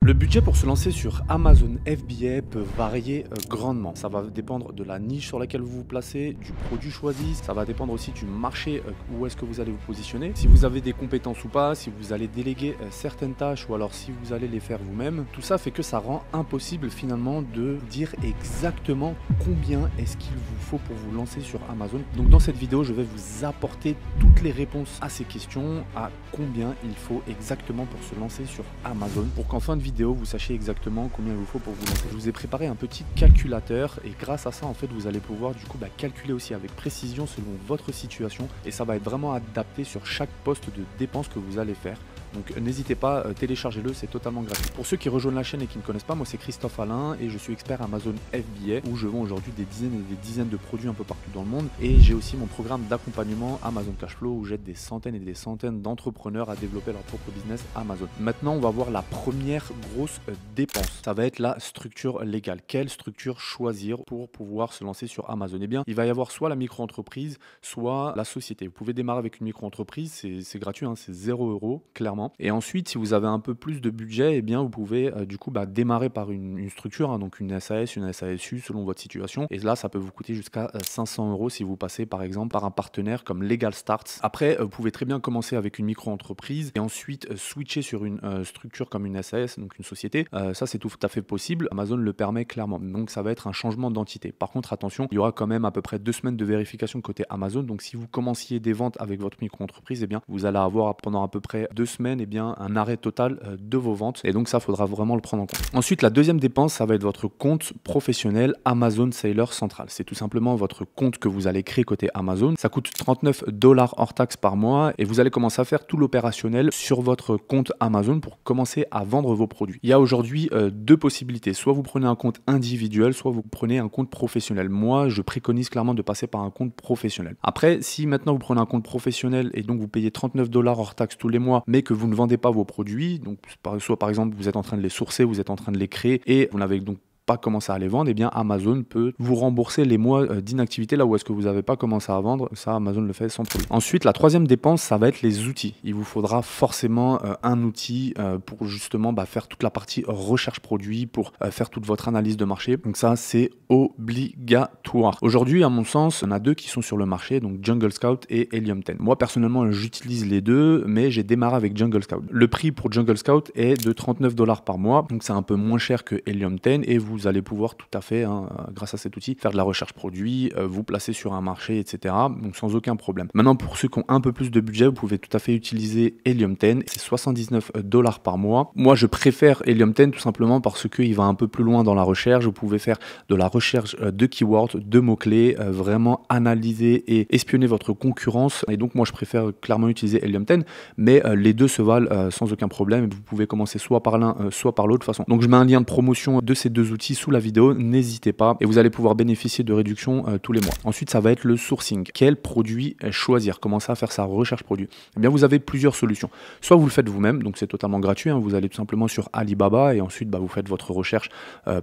Le budget pour se lancer sur Amazon FBA peut varier grandement. Ça va dépendre de la niche sur laquelle vous vous placez, du produit choisi, ça va dépendre aussi du marché où est-ce que vous allez vous positionner. Si vous avez des compétences ou pas, si vous allez déléguer certaines tâches ou alors si vous allez les faire vous-même. Tout ça fait que ça rend impossible finalement de dire exactement combien est-ce qu'il vous faut pour vous lancer sur Amazon. Donc dans cette vidéo, je vais vous apporter toutes les réponses à ces questions, à combien il faut exactement pour se lancer sur Amazon, pour qu'en fin de vidéo, vous sachiez exactement combien il vous faut pour vous lancer. Je vous ai préparé un petit calculateur et grâce à ça, en fait, vous allez pouvoir du coup calculer aussi avec précision selon votre situation et ça va être vraiment adapté sur chaque poste de dépense que vous allez faire. Donc n'hésitez pas, téléchargez-le, c'est totalement gratuit. Pour ceux qui rejoignent la chaîne et qui ne connaissent pas, moi c'est Christophe Alain et je suis expert Amazon FBA où je vends aujourd'hui des dizaines et des dizaines de produits un peu partout dans le monde. Et j'ai aussi mon programme d'accompagnement Amazon Cashflow où j'aide des centaines et des centaines d'entrepreneurs à développer leur propre business Amazon. Maintenant, on va voir la première grosse dépense. Ça va être la structure légale. Quelle structure choisir pour pouvoir se lancer sur Amazon? Eh bien, il va y avoir soit la micro-entreprise, soit la société. Vous pouvez démarrer avec une micro-entreprise, c'est gratuit, hein, c'est 0 €, clairement. Et ensuite, si vous avez un peu plus de budget, eh bien, vous pouvez du coup démarrer par une structure, hein, donc une SAS, une SASU selon votre situation. Et là, ça peut vous coûter jusqu'à 500 € si vous passez par exemple par un partenaire comme Legal Starts. Après, vous pouvez très bien commencer avec une micro-entreprise et ensuite switcher sur une structure comme une SAS, donc une société. Ça, c'est tout à fait possible. Amazon le permet clairement. Donc, ça va être un changement d'entité. Par contre, attention, il y aura quand même à peu près 2 semaines de vérification côté Amazon. Donc, si vous commenciez des ventes avec votre micro-entreprise, eh bien, vous allez avoir pendant à peu près 2 semaines eh bien, un arrêt total de vos ventes. Et donc, ça, faudra vraiment le prendre en compte. Ensuite, la deuxième dépense, ça va être votre compte professionnel Amazon Seller Central. C'est tout simplement votre compte que vous allez créer côté Amazon. Ça coûte 39 $ hors taxe par mois et vous allez commencer à faire tout l'opérationnel sur votre compte Amazon pour commencer à vendre vos produits. Il y a aujourd'hui deux possibilités. Soit vous prenez un compte individuel, soit vous prenez un compte professionnel. Moi, je préconise clairement de passer par un compte professionnel. Après, si maintenant vous prenez un compte professionnel et donc vous payez 39 $ hors taxe tous les mois, mais que vous ne vendez pas vos produits, donc soit par exemple vous êtes en train de les sourcer, vous êtes en train de les créer et vous n'avez donc pas commencé à les vendre, et bien Amazon peut vous rembourser les mois d'inactivité là où est-ce que vous n'avez pas commencé à vendre. Ça, Amazon le fait sans problème. Ensuite, la troisième dépense, ça va être les outils. Il vous faudra forcément un outil pour justement faire toute la partie recherche produit, pour faire toute votre analyse de marché. Donc ça, c'est obligatoire. Aujourd'hui, à mon sens, on a deux qui sont sur le marché, donc Jungle Scout et Helium 10. Moi, personnellement, j'utilise les deux, mais j'ai démarré avec Jungle Scout. Le prix pour Jungle Scout est de 39 $ par mois, donc c'est un peu moins cher que Helium 10 et vous allez pouvoir tout à fait, grâce à cet outil, faire de la recherche produit, vous placer sur un marché, etc. Donc sans aucun problème. Maintenant, pour ceux qui ont un peu plus de budget, vous pouvez tout à fait utiliser Helium 10. C'est 79 $ par mois. Moi, je préfère Helium 10 tout simplement parce qu'il va un peu plus loin dans la recherche. Vous pouvez faire de la recherche de keywords, de mots-clés, vraiment analyser et espionner votre concurrence. Et donc, moi, je préfère clairement utiliser Helium 10, mais les deux se valent sans aucun problème. Vous pouvez commencer soit par l'un, soit par l'autre façon. Donc, je mets un lien de promotion de ces deux outils sous la vidéo, n'hésitez pas et vous allez pouvoir bénéficier de réductions tous les mois. Ensuite, ça va être le sourcing. Quel produit choisir? Commencer à faire sa recherche produit. Eh bien, vous avez plusieurs solutions. Soit vous le faites vous-même, donc c'est totalement gratuit, hein, vous allez tout simplement sur Alibaba et ensuite vous faites votre recherche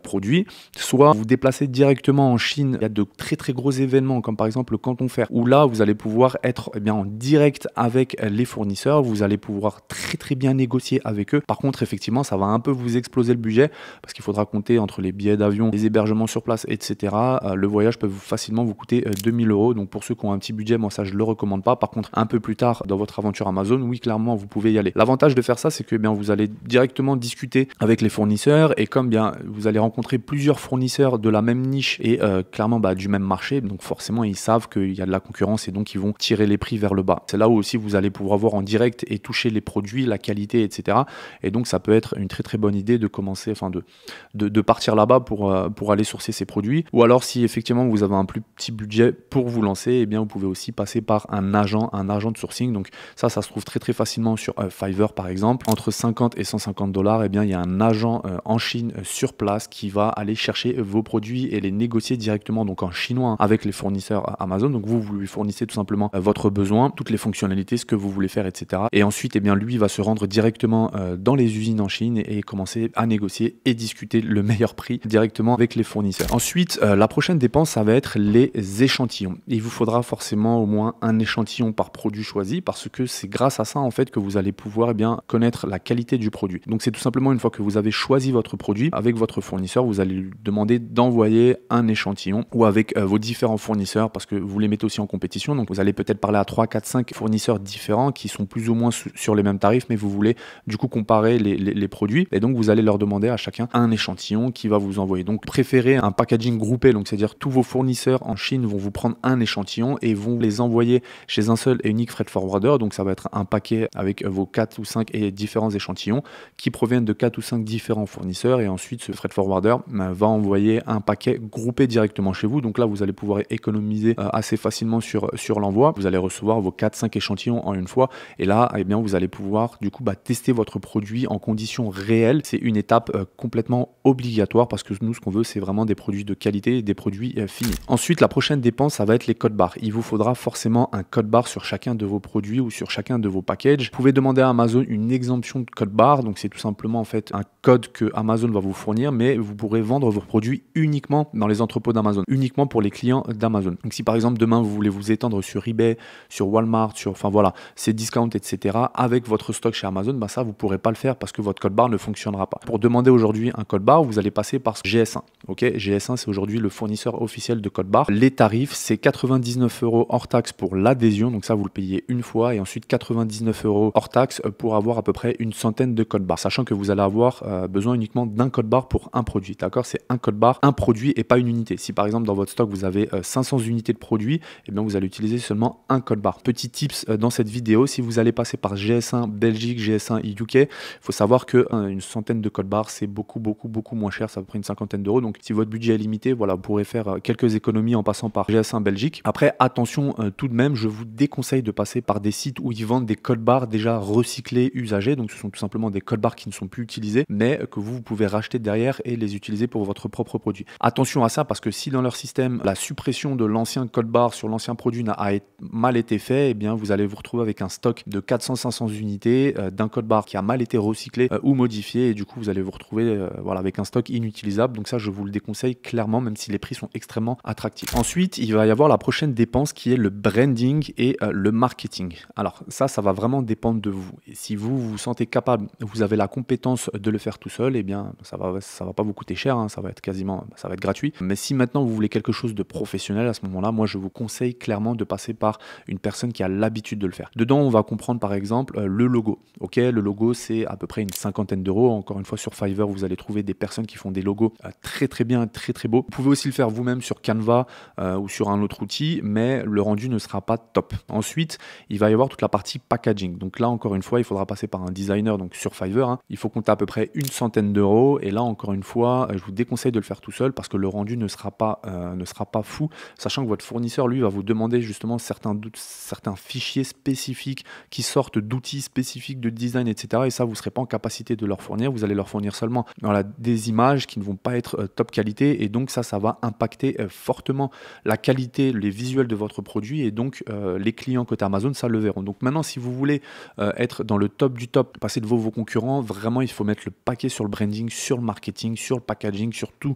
produit. Soit vous déplacez directement en Chine. Il y a de très très gros événements comme par exemple le Canton Fair où là vous allez pouvoir être en direct avec les fournisseurs. Vous allez pouvoir très très bien négocier avec eux. Par contre, effectivement, ça va un peu vous exploser le budget parce qu'il faudra compter entre les billets d'avion, les hébergements sur place, etc. Le voyage peut facilement vous coûter 2000 €. Donc pour ceux qui ont un petit budget, moi ça je le recommande pas. Par contre, un peu plus tard dans votre aventure Amazon, oui clairement vous pouvez y aller. L'avantage de faire ça, c'est que vous allez directement discuter avec les fournisseurs et comme vous allez rencontrer plusieurs fournisseurs de la même niche et clairement du même marché, donc forcément ils savent qu'il y a de la concurrence et donc ils vont tirer les prix vers le bas. C'est là où aussi vous allez pouvoir voir en direct et toucher les produits, la qualité, etc. Et donc ça peut être une très très bonne idée de commencer, de partir là-bas pour aller sourcer ces produits. Ou alors si effectivement vous avez un plus petit budget pour vous lancer, eh bien vous pouvez aussi passer par un agent de sourcing. Donc ça se trouve très très facilement sur Fiverr par exemple. Entre 50 et 150 $, eh bien il y a un agent en Chine sur place qui va aller chercher vos produits et les négocier directement donc en chinois avec les fournisseurs Amazon. Donc vous lui fournissez tout simplement votre besoin, toutes les fonctionnalités, ce que vous voulez faire, etc. Et ensuite, eh bien lui va se rendre directement dans les usines en Chine et commencer à négocier et discuter le meilleur prix prix directement avec les fournisseurs. Ensuite, la prochaine dépense, ça va être les échantillons. Il vous faudra forcément au moins un échantillon par produit choisi parce que c'est grâce à ça en fait que vous allez pouvoir connaître la qualité du produit. Donc c'est tout simplement une fois que vous avez choisi votre produit avec votre fournisseur, vous allez lui demander d'envoyer un échantillon ou avec vos différents fournisseurs parce que vous les mettez aussi en compétition. Donc vous allez peut-être parler à 3, 4, 5 fournisseurs différents qui sont plus ou moins sur les mêmes tarifs, mais vous voulez du coup comparer les produits et donc vous allez leur demander à chacun un échantillon qui va vous envoyer. Donc préférez un packaging groupé, donc c'est-à-dire tous vos fournisseurs en Chine vont vous prendre un échantillon et vont les envoyer chez un seul et unique freight forwarder. Donc ça va être un paquet avec vos 4 ou 5 et différents échantillons qui proviennent de 4 ou 5 différents fournisseurs et ensuite ce freight forwarder va envoyer un paquet groupé directement chez vous. Donc là vous allez pouvoir économiser assez facilement sur l'envoi. Vous allez recevoir vos 4-5 échantillons en une fois et là eh bien, vous allez pouvoir du coup tester votre produit en conditions réelles. C'est une étape complètement obligatoire parce que nous ce qu'on veut c'est vraiment des produits de qualité et des produits finis. Ensuite la prochaine dépense ça va être les codes barres. Il vous faudra forcément un code barre sur chacun de vos produits ou sur chacun de vos packages. Vous pouvez demander à Amazon une exemption de code barre, donc c'est tout simplement en fait un code que Amazon va vous fournir, mais vous pourrez vendre vos produits uniquement dans les entrepôts d'Amazon, uniquement pour les clients d'Amazon. Donc si par exemple demain vous voulez vous étendre sur eBay, sur Walmart, enfin voilà, ces discounts etc. avec votre stock chez Amazon, ça vous pourrez pas le faire parce que votre code barre ne fonctionnera pas. Pour demander aujourd'hui un code barre, vous allez passer par GS1. Ok, GS1 c'est aujourd'hui le fournisseur officiel de code barre. Les tarifs c'est 99 € hors taxe pour l'adhésion, donc ça vous le payez une fois et ensuite 99 € hors taxe pour avoir à peu près une centaine de codes barres, sachant que vous allez avoir besoin uniquement d'un code barre pour un produit, d'accord? C'est un code barre, un produit et pas une unité. Si par exemple dans votre stock vous avez 500 unités de produits, eh bien vous allez utiliser seulement un code barre. Petit tips dans cette vidéo, si vous allez passer par GS1 Belgique, GS1 UK, il faut savoir que une centaine de codes barres c'est beaucoup moins cher, ça va prendre une cinquantaine d'euros. Donc si votre budget est limité, voilà, vous pourrez faire quelques économies en passant par GS1 Belgique. Après attention tout de même, je vous déconseille de passer par des sites où ils vendent des codes barres déjà recyclés, usagés. Donc ce sont tout simplement des codes barres qui ne sont plus utilisés, mais que vous pouvez racheter derrière et les utiliser pour votre propre produit. Attention à ça parce que si dans leur système la suppression de l'ancien code barre sur l'ancien produit a mal été fait, eh bien vous allez vous retrouver avec un stock de 400-500 unités d'un code barre qui a mal été recyclé ou modifié et du coup vous allez vous retrouver voilà, avec un stock inutilisable. Donc ça je vous le déconseille clairement, même si les prix sont extrêmement attractifs. Ensuite il va y avoir la prochaine dépense qui est le branding et le marketing. Alors ça va vraiment dépendre de vous. Et si vous vous sentez capable, vous avez la compétence de le faire tout seul, eh bien ça va pas vous coûter cher, hein, ça va être gratuit. Mais si maintenant vous voulez quelque chose de professionnel, à ce moment-là, moi je vous conseille clairement de passer par une personne qui a l'habitude de le faire. Dedans on va comprendre par exemple le logo. Ok, le logo c'est à peu près une cinquantaine d'euros. Encore une fois sur Fiverr vous allez trouver des personnes qui font des logos très bien, très beaux. Vous pouvez aussi le faire vous-même sur Canva ou sur un autre outil, mais le rendu ne sera pas top. Ensuite il va y avoir toute la partie packaging. Donc là encore une fois il faudra passer par un designer, donc sur Fiverr, hein. Il faut compter à peu près une centaine d'euros et là encore une fois je vous déconseille de le faire tout seul parce que le rendu ne sera pas fou, sachant que votre fournisseur lui va vous demander justement certains fichiers spécifiques qui sortent d'outils spécifiques de design etc. et ça vous ne serez pas en capacité de leur fournir, vous allez leur fournir seulement des images qui ne vont pas être top qualité et donc ça va impacter fortement la qualité, les visuels de votre produit et donc les clients côté Amazon ça le verront. Donc maintenant si vous voulez être dans le top du top, passer devant vos concurrents, vraiment il faut mettre le paquet sur le branding, sur le marketing, sur le packaging, sur tout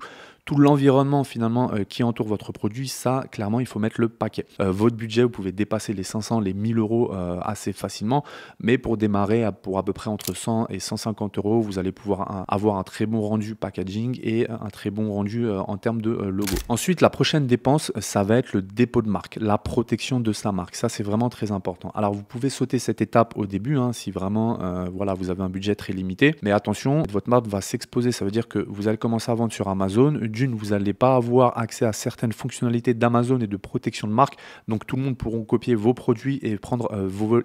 l'environnement finalement qui entoure votre produit. Ça clairement il faut mettre le paquet. Votre budget, vous pouvez dépasser les 500, les 1000 euros assez facilement, mais pour démarrer pour à peu près entre 100 et 150 euros, vous allez pouvoir avoir un très bon rendu packaging et un très bon rendu en termes de logo. Ensuite la prochaine dépense ça va être le dépôt de marque, la protection de sa marque. Ça c'est vraiment très important. Alors vous pouvez sauter cette étape au début hein, si vraiment voilà, vous avez un budget très limité, mais attention, votre marque va s'exposer. Ça veut dire que vous allez commencer à vendre sur Amazon. Vous n'allez pas avoir accès à certaines fonctionnalités d'Amazon et de protection de marque, donc tout le monde pourra copier vos produits et prendre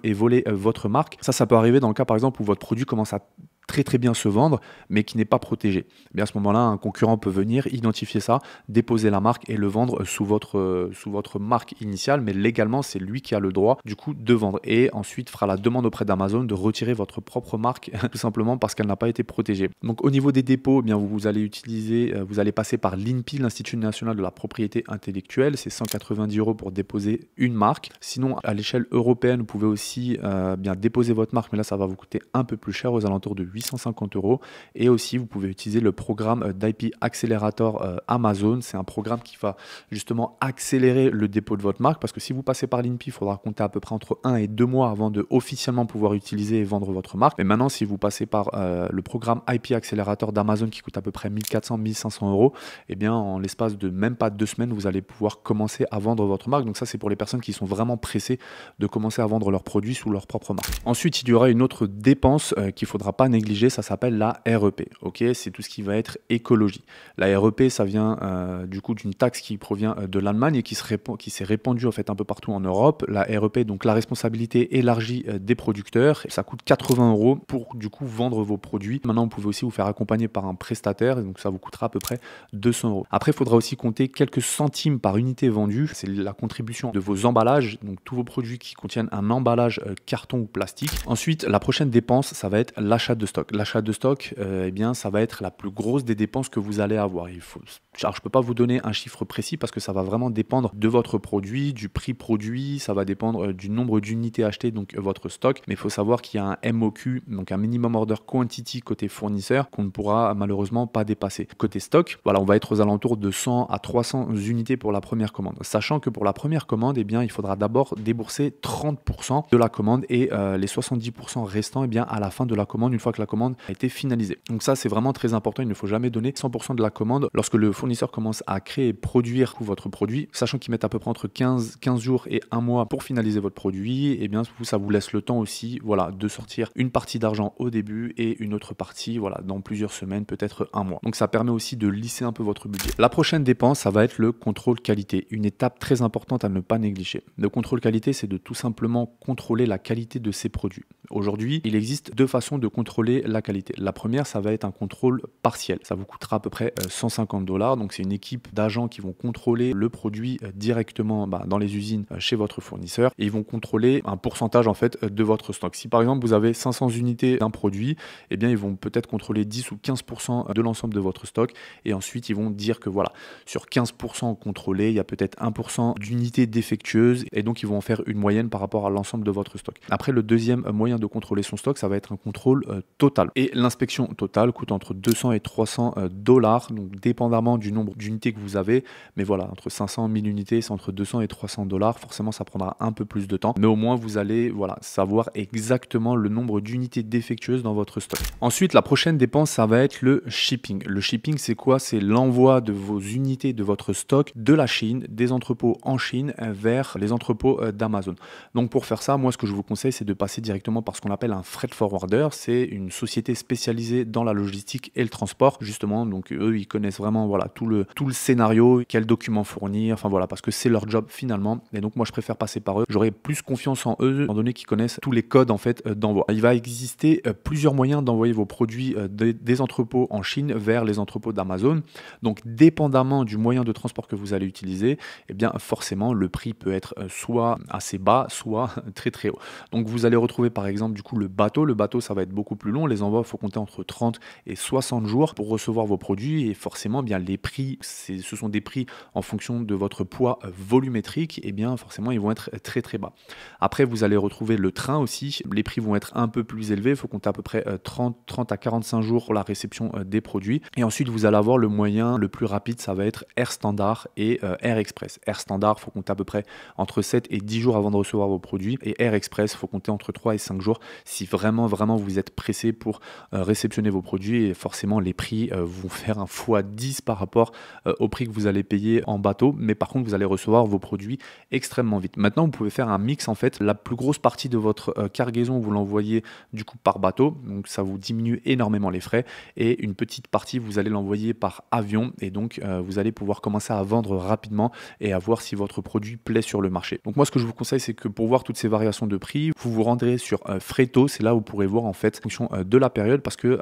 et voler votre marque. Ça peut arriver dans le cas par exemple où votre produit commence à très bien se vendre mais qui n'est pas protégé. Et bien à ce moment-là un concurrent peut venir identifier ça, déposer la marque et le vendre sous votre marque initiale, mais légalement c'est lui qui a le droit du coup de vendre et ensuite fera la demande auprès d'Amazon de retirer votre propre marque tout simplement parce qu'elle n'a pas été protégée. Donc au niveau des dépôts, eh bien vous allez passer par l'INPI, l'Institut national de la propriété intellectuelle. C'est 190 € pour déposer une marque. Sinon à l'échelle européenne vous pouvez aussi bien déposer votre marque, mais là ça va vous coûter un peu plus cher, aux alentours de 850 €. Et aussi, vous pouvez utiliser le programme d'IP Accelerator Amazon. C'est un programme qui va justement accélérer le dépôt de votre marque, parce que si vous passez par l'INPI, il faudra compter à peu près entre 1 et 2 mois avant de officiellement pouvoir utiliser et vendre votre marque. Mais maintenant, si vous passez par le programme IP Accelerator d'Amazon qui coûte à peu près 1400-1500 €, eh bien, en l'espace de même pas 2 semaines, vous allez pouvoir commencer à vendre votre marque. Donc ça, c'est pour les personnes qui sont vraiment pressées de commencer à vendre leurs produits sous leur propre marque. Ensuite, il y aura une autre dépense qu'il ne faudra pas négliger, ça s'appelle la REP. Ok, c'est tout ce qui va être écologie. La REP, ça vient du coup d'une taxe qui provient de l'Allemagne et qui s'est répandue en fait un peu partout en Europe. La REP, donc la responsabilité élargie des producteurs, ça coûte 80 € pour du coup vendre vos produits. Maintenant, vous pouvez aussi vous faire accompagner par un prestataire, donc ça vous coûtera à peu près 200 €. Après, il faudra aussi compter quelques centimes par unité vendue. C'est la contribution de vos emballages, donc tous vos produits qui contiennent un emballage carton ou plastique. Ensuite, la prochaine dépense, ça va être l'achat de stock. L'achat de stock, eh bien, ça va être la plus grosse des dépenses que vous allez avoir. Alors, je ne peux pas vous donner un chiffre précis parce que ça va vraiment dépendre de votre produit, du prix produit, ça va dépendre du nombre d'unités achetées, donc votre stock. Mais il faut savoir qu'il y a un MOQ, donc un minimum order quantity côté fournisseur, qu'on ne pourra malheureusement pas dépasser. Côté stock, voilà, on va être aux alentours de 100 à 300 unités pour la première commande. Sachant que pour la première commande, eh bien, il faudra d'abord débourser 30% de la commande et les 70% restants, eh bien, à la fin de la commande, une fois que la commande a été finalisée. Donc ça, c'est vraiment très important. Il ne faut jamais donner 100% de la commande lorsque le fournisseur commence à créer et produire votre produit, sachant qu'ils mettent à peu près entre 15 jours et 1 mois pour finaliser votre produit. Eh bien, ça vous laisse le temps aussi, voilà, de sortir une partie d'argent au début et une autre partie, voilà, dans plusieurs semaines, peut-être 1 mois. Donc ça permet aussi de lisser un peu votre budget. La prochaine dépense, ça va être le contrôle qualité, une étape très importante à ne pas négliger. Le contrôle qualité, c'est de tout simplement contrôler la qualité de ces produits. Aujourd'hui, il existe 2 façons de contrôler la qualité. La première, ça va être un contrôle partiel. Ça vous coûtera à peu près 150 $. Donc c'est une équipe d'agents qui vont contrôler le produit directement dans les usines chez votre fournisseur et ils vont contrôler un pourcentage en fait de votre stock. Si par exemple vous avez 500 unités d'un produit, eh bien ils vont peut-être contrôler 10 ou 15% de l'ensemble de votre stock et ensuite ils vont dire que voilà, sur 15% contrôlés, il y a peut-être 1% d'unités défectueuses et donc ils vont en faire une moyenne par rapport à l'ensemble de votre stock. Après, le deuxième moyen de contrôler son stock, ça va être un contrôle total. Et l'inspection totale coûte entre 200 et 300 $, donc dépendamment du nombre d'unités que vous avez. Mais voilà, entre 500 et 1000 unités, c'est entre 200 et 300 $. Forcément, ça prendra un peu plus de temps. Mais au moins, vous allez savoir exactement le nombre d'unités défectueuses dans votre stock. Ensuite, la prochaine dépense, ça va être le shipping. Le shipping, c'est quoi? C'est l'envoi de vos unités de votre stock de la Chine, des entrepôts en Chine, vers les entrepôts d'Amazon. Donc pour faire ça, moi ce que je vous conseille, c'est de passer directement par ce qu'on appelle un freight forwarder. C'est une société spécialisée dans la logistique et le transport, justement. Donc eux, ils connaissent vraiment tout le scénario, quels documents fournir, enfin voilà, parce que c'est leur job finalement. Et donc moi je préfère passer par eux. J'aurai plus confiance en eux, étant donné qu'ils connaissent tous les codes en fait d'envoi. Il va exister plusieurs moyens d'envoyer vos produits des entrepôts en Chine vers les entrepôts d'Amazon. Donc dépendamment du moyen de transport que vous allez utiliser, eh bien forcément le prix peut être soit assez bas, soit très très haut. Donc vous allez retrouver par exemple du coup le bateau. Le bateau, ça va être beaucoup plus long. Les envois, il faut compter entre 30 et 60 jours pour recevoir vos produits et forcément bien les prix, ce sont des prix en fonction de votre poids volumétrique, et bien forcément ils vont être très très bas. Après vous allez retrouver le train aussi. Les prix vont être un peu plus élevés. Il faut compter à peu près 30 à 45 jours pour la réception des produits. Et ensuite vous allez avoir le moyen le plus rapide, ça va être Air Standard et Air Express. Air Standard, il faut compter à peu près entre 7 et 10 jours avant de recevoir vos produits. Et Air Express, il faut compter entre 3 et 5 jours si vraiment vous êtes pressé pour réceptionner vos produits. Et forcément, les prix vont faire un x10 par rapport au prix que vous allez payer en bateau. Mais par contre, vous allez recevoir vos produits extrêmement vite. Maintenant, vous pouvez faire un mix en fait. La plus grosse partie de votre cargaison, vous l'envoyez du coup par bateau. Donc ça vous diminue énormément les frais. Et une petite partie, vous allez l'envoyer par avion. Et donc, vous allez pouvoir commencer à vendre rapidement et à voir si votre produit plaît sur le marché. Donc moi, ce que je vous conseille, c'est que pour voir toutes ces variations de prix, vous vous rendrez sur Freightos. C'est là où vous pourrez voir en fait en fonction de la période, parce que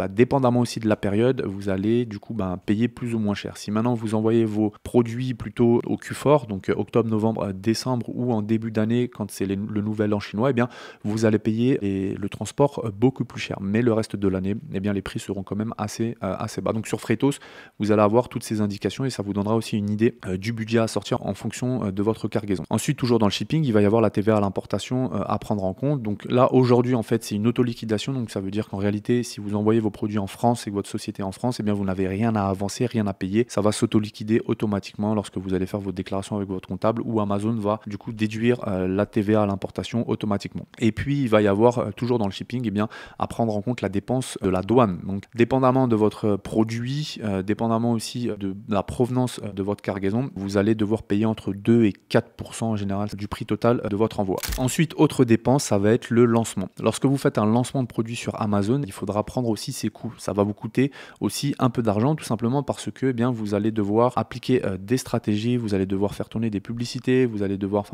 dépendamment aussi de la période, vous allez du coup payer plus plus ou moins cher. Si maintenant vous envoyez vos produits plutôt au Q4, donc octobre, novembre, décembre ou en début d'année quand c'est le nouvel an chinois, eh bien vous allez payer le transport beaucoup plus cher. Mais le reste de l'année, eh bien les prix seront quand même assez bas. Donc sur Freightos, vous allez avoir toutes ces indications et ça vous donnera aussi une idée du budget à sortir en fonction de votre cargaison. Ensuite, toujours dans le shipping, il va y avoir la TVA à l'importation à prendre en compte. Donc là, aujourd'hui, en fait, c'est une auto-liquidation. Donc ça veut dire qu'en réalité, si vous envoyez vos produits en France et que votre société est en France, eh bien vous n'avez rien à avancer, rien à payer. Ça va s'auto-liquider automatiquement lorsque vous allez faire votre déclaration avec votre comptable, ou Amazon va du coup déduire la TVA à l'importation automatiquement. Et puis, il va y avoir toujours dans le shipping, eh bien, à prendre en compte la dépense de la douane. Donc, dépendamment de votre produit, dépendamment aussi de la provenance de votre cargaison, vous allez devoir payer entre 2 et 4% en général du prix total de votre envoi. Ensuite, autre dépense, ça va être le lancement. Lorsque vous faites un lancement de produit sur Amazon, il faudra prendre aussi ses coûts. Ça va vous coûter aussi un peu d'argent, tout simplement parce que eh bien, vous allez devoir appliquer des stratégies, vous allez devoir faire tourner des publicités, vous allez devoir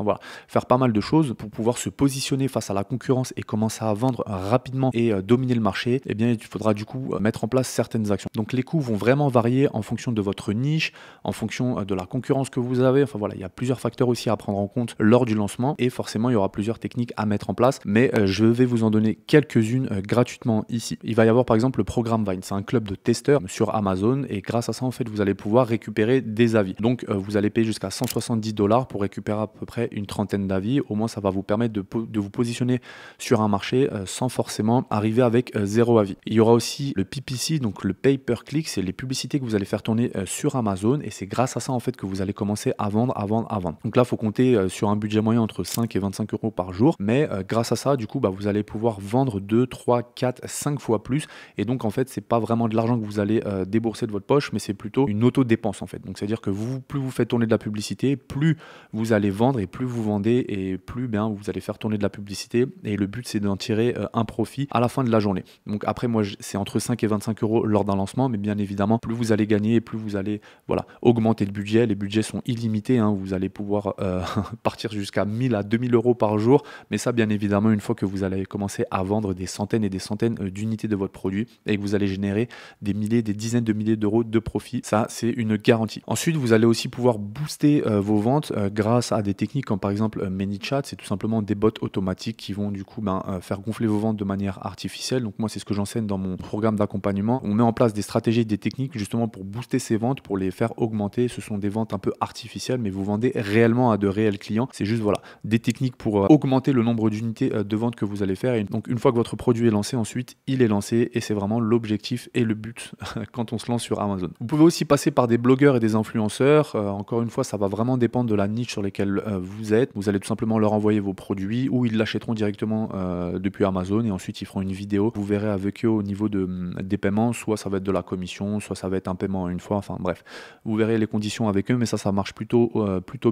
faire pas mal de choses pour pouvoir se positionner face à la concurrence et commencer à vendre rapidement et dominer le marché. Eh bien, il faudra du coup mettre en place certaines actions. Donc les coûts vont vraiment varier en fonction de votre niche, en fonction de la concurrence que vous avez. Enfin voilà, il y a plusieurs facteurs aussi à prendre en compte lors du lancement et forcément il y aura plusieurs techniques à mettre en place, mais je vais vous en donner quelques-unes gratuitement ici. Il va y avoir par exemple le programme Vine, c'est un club de testeurs sur Amazon et grâce à ça en fait vous allez pouvoir récupérer des avis. Donc vous allez payer jusqu'à 170 $ pour récupérer à peu près une trentaine d'avis. Au moins ça va vous permettre de vous positionner sur un marché sans forcément arriver avec zéro avis. Il y aura aussi le PPC, donc le pay per click, c'est les publicités que vous allez faire tourner sur Amazon et c'est grâce à ça en fait que vous allez commencer à vendre. Donc là, il faut compter sur un budget moyen entre 5 et 25 € par jour, mais grâce à ça, du coup, vous allez pouvoir vendre 2, 3, 4, 5 fois plus et donc en fait, c'est pas vraiment de l'argent que vous allez débourser de votre poche, mais c'est plutôt une auto-dépense en fait. Donc c'est-à-dire que plus vous faites tourner de la publicité, plus vous allez vendre et plus vous vendez et plus bien vous allez faire tourner de la publicité et le but c'est d'en tirer un profit à la fin de la journée. Donc après moi c'est entre 5 et 25 € lors d'un lancement, mais bien évidemment plus vous allez gagner, plus vous allez augmenter le budget. Les budgets sont illimités, hein. Vous allez pouvoir partir jusqu'à 1000 à 2000 € par jour, mais ça bien évidemment une fois que vous allez commencer à vendre des centaines et des centaines d'unités de votre produit et que vous allez générer des milliers, des dizaines de milliers d'euros de profit, ça c'est une garantie. Ensuite vous allez aussi pouvoir booster vos ventes grâce à des techniques comme par exemple ManyChat. C'est tout simplement des bots automatiques qui vont du coup faire gonfler vos ventes de manière artificielle. Donc moi c'est ce que j'enseigne dans mon programme d'accompagnement. On met en place des stratégies, des techniques justement pour booster ces ventes, pour les faire augmenter. Ce sont des ventes un peu artificielles, mais vous vendez réellement à de réels clients. C'est juste des techniques pour augmenter le nombre d'unités de vente que vous allez faire. Et donc une fois que votre produit est lancé, ensuite il est lancé et c'est vraiment l'objectif et le but quand on se lance sur Amazon. Vous pouvez aussi passer par des blogueurs et des influenceurs. Encore une fois, ça va vraiment dépendre de la niche sur laquelle vous êtes. Vous allez tout simplement leur envoyer vos produits ou ils l'achèteront directement depuis Amazon et ensuite ils feront une vidéo. Vous verrez avec eux au niveau des paiements, soit ça va être de la commission, soit ça va être un paiement une fois. Enfin bref, vous verrez les conditions avec eux, mais ça marche plutôt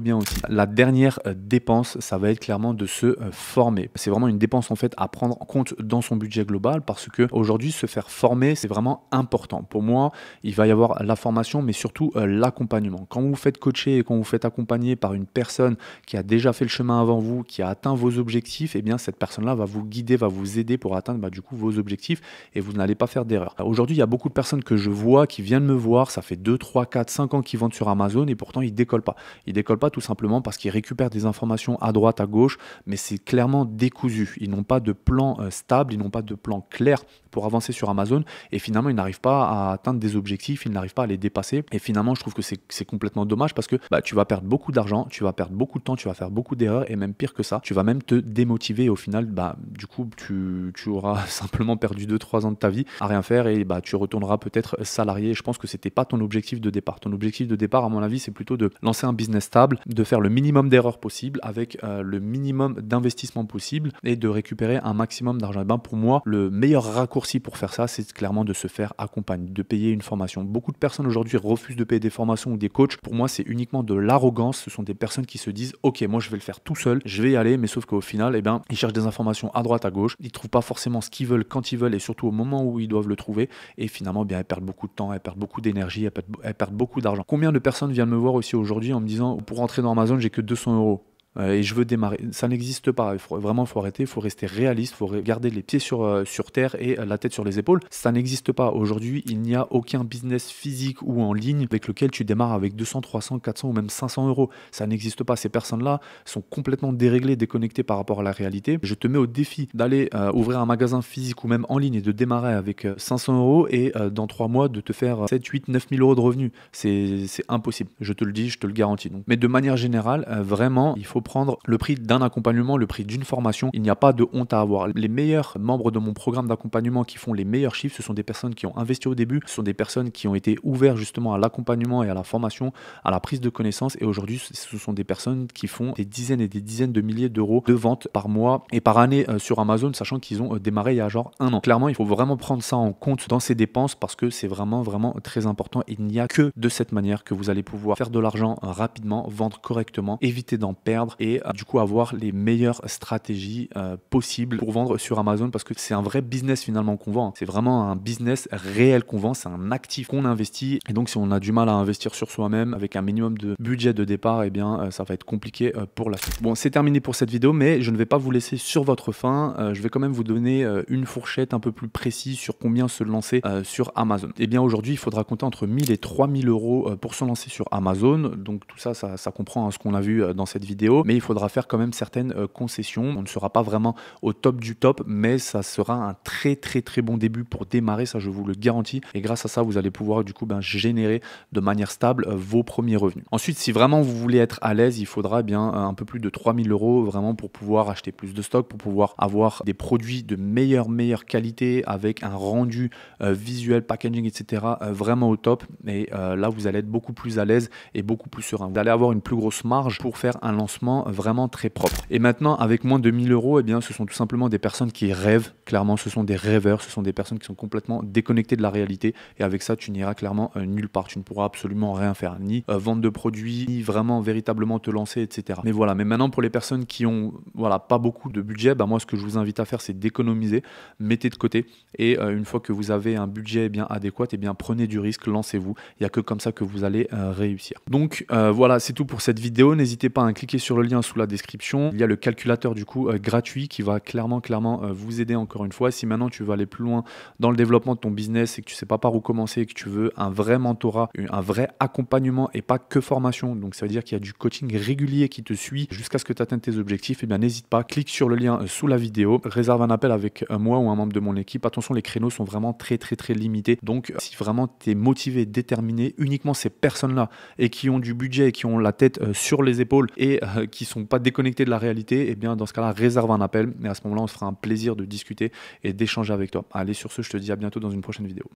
bien aussi. La dernière dépense, ça va être clairement de se former. C'est vraiment une dépense en fait à prendre en compte dans son budget global parce que aujourd'hui se faire former c'est vraiment important. Pour moi, il va y avoir la formation, mais surtout l'accompagnement. Quand vous faites coacher et quand vous faites accompagner par une personne qui a déjà fait le chemin avant vous, qui a atteint vos objectifs, et bien cette personne-là va vous guider, va vous aider pour atteindre du coup vos objectifs et vous n'allez pas faire d'erreur. Aujourd'hui, il y a beaucoup de personnes que je vois qui viennent me voir, ça fait 2, 3, 4, 5 ans qu'ils vendent sur Amazon et pourtant ils décollent pas. Ils décollent pas tout simplement parce qu'ils récupèrent des informations à droite, à gauche, mais c'est clairement décousu. Ils n'ont pas de plan stable, ils n'ont pas de plan clair pour avancer sur Amazon et finalement ils n'arrivent pas à atteindre des objectifs, ils n'arrivent pas à les dépasser et finalement je trouve que c'est complètement dommage parce que tu vas perdre beaucoup d'argent, tu vas perdre beaucoup de temps, tu vas faire beaucoup d'erreurs et même pire que ça, tu vas même te démotiver et au final du coup tu auras simplement perdu 2-3 ans de ta vie à rien faire et tu retourneras peut-être salarié. Je pense que c'était pas ton objectif de départ. Ton objectif de départ à mon avis c'est plutôt de lancer un business stable, de faire le minimum d'erreurs possible avec le minimum d'investissement possible et de récupérer un maximum d'argent. Pour moi le meilleur raccourci pour faire ça c'est clairement de se faire accompagner, de payer une formation. Beaucoup de personnes aujourd'hui refusent de payer des formations ou des coachs. Pour moi c'est uniquement de l'arrogance. Ce sont des personnes qui se disent ok moi je vais le faire tout seul, je vais y aller, mais sauf qu'au final ils cherchent des informations à droite à gauche, ils trouvent pas forcément ce qu'ils veulent quand ils veulent et surtout au moment où ils doivent le trouver et finalement elles perdent beaucoup de temps, elles perdent beaucoup d'énergie, elles perdent beaucoup d'argent. Combien de personnes viennent me voir aussi aujourd'hui en me disant pour rentrer dans Amazon j'ai que 200 €. et je veux démarrer. Ça n'existe pas. Vraiment, il faut arrêter, il faut rester réaliste, il faut garder les pieds sur terre et la tête sur les épaules. Ça n'existe pas. Aujourd'hui, il n'y a aucun business physique ou en ligne avec lequel tu démarres avec 200, 300, 400 ou même 500 euros. Ça n'existe pas. Ces personnes-là sont complètement déréglées, déconnectées par rapport à la réalité. Je te mets au défi d'aller ouvrir un magasin physique ou même en ligne et de démarrer avec 500 euros et dans 3 mois de te faire 7, 8, 9 000 euros de revenus. C'est impossible. Je te le dis, je te le garantis. Donc. Mais de manière générale, vraiment, il faut prendre le prix d'un accompagnement, le prix d'une formation. Il n'y a pas de honte à avoir. Les meilleurs membres de mon programme d'accompagnement qui font les meilleurs chiffres, ce sont des personnes qui ont investi au début, ce sont des personnes qui ont été ouvertes justement à l'accompagnement et à la formation, à la prise de connaissances. Et aujourd'hui, ce sont des personnes qui font des dizaines et des dizaines de milliers d'euros de ventes par mois et par année sur Amazon, sachant qu'ils ont démarré il y a genre 1 an. Clairement, il faut vraiment prendre ça en compte dans ses dépenses parce que c'est vraiment, vraiment très important. Il n'y a que de cette manière que vous allez pouvoir faire de l'argent rapidement, vendre correctement, éviter d'en perdre et du coup avoir les meilleures stratégies possibles pour vendre sur Amazon parce que c'est un vrai business finalement qu'on vend. C'est vraiment un business réel qu'on vend, c'est un actif qu'on investit et donc si on a du mal à investir sur soi-même avec un minimum de budget de départ, eh bien ça va être compliqué pour la suite. Bon, c'est terminé pour cette vidéo, mais je ne vais pas vous laisser sur votre faim. Je vais quand même vous donner une fourchette un peu plus précise sur combien se lancer sur Amazon. Eh bien aujourd'hui, il faudra compter entre 1000 et 3000 euros pour se lancer sur Amazon. Donc tout ça, ça comprend ce qu'on a vu dans cette vidéo, mais il faudra faire quand même certaines concessions. On ne sera pas vraiment au top du top, mais ça sera un très bon début pour démarrer, ça je vous le garantis. Et grâce à ça, vous allez pouvoir du coup générer de manière stable vos premiers revenus. Ensuite, si vraiment vous voulez être à l'aise, il faudra bien un peu plus de 3000 euros vraiment pour pouvoir acheter plus de stock, pour pouvoir avoir des produits de meilleure qualité avec un rendu visuel, packaging, etc. Vraiment au top. Et là, vous allez être beaucoup plus à l'aise et beaucoup plus serein. Vous allez avoir une plus grosse marge pour faire un lancement vraiment très propre. Et maintenant, avec moins de 1000 euros, eh bien, ce sont tout simplement des personnes qui rêvent. Clairement, ce sont des rêveurs, ce sont des personnes qui sont complètement déconnectées de la réalité. Et avec ça, tu n'iras clairement nulle part. Tu ne pourras absolument rien faire, ni vendre de produits, ni vraiment véritablement te lancer, etc. Mais voilà. Mais maintenant, pour les personnes qui ont pas beaucoup de budget, moi, ce que je vous invite à faire, c'est d'économiser, mettez de côté. Et une fois que vous avez un budget bien adéquat, prenez du risque, lancez-vous. Il n'y a que comme ça que vous allez réussir. Donc voilà, c'est tout pour cette vidéo. N'hésitez pas à cliquer sur le lien sous la description. Il y a le calculateur du coup gratuit qui va clairement vous aider encore une fois. Si maintenant tu veux aller plus loin dans le développement de ton business et que tu ne sais pas par où commencer et que tu veux un vrai mentorat, un vrai accompagnement et pas que formation, donc ça veut dire qu'il y a du coaching régulier qui te suit jusqu'à ce que tu atteignes tes objectifs, n'hésite pas, clique sur le lien sous la vidéo, réserve un appel avec moi ou un membre de mon équipe. Attention, les créneaux sont vraiment très limités. Donc si vraiment tu es motivé, déterminé, uniquement ces personnes-là et qui ont du budget et qui ont la tête sur les épaules et qui sont pas déconnectés de la réalité, et bien dans ce cas-là, réserve un appel et à ce moment-là, on se fera un plaisir de discuter et d'échanger avec toi. Allez, sur ce, je te dis à bientôt dans une prochaine vidéo.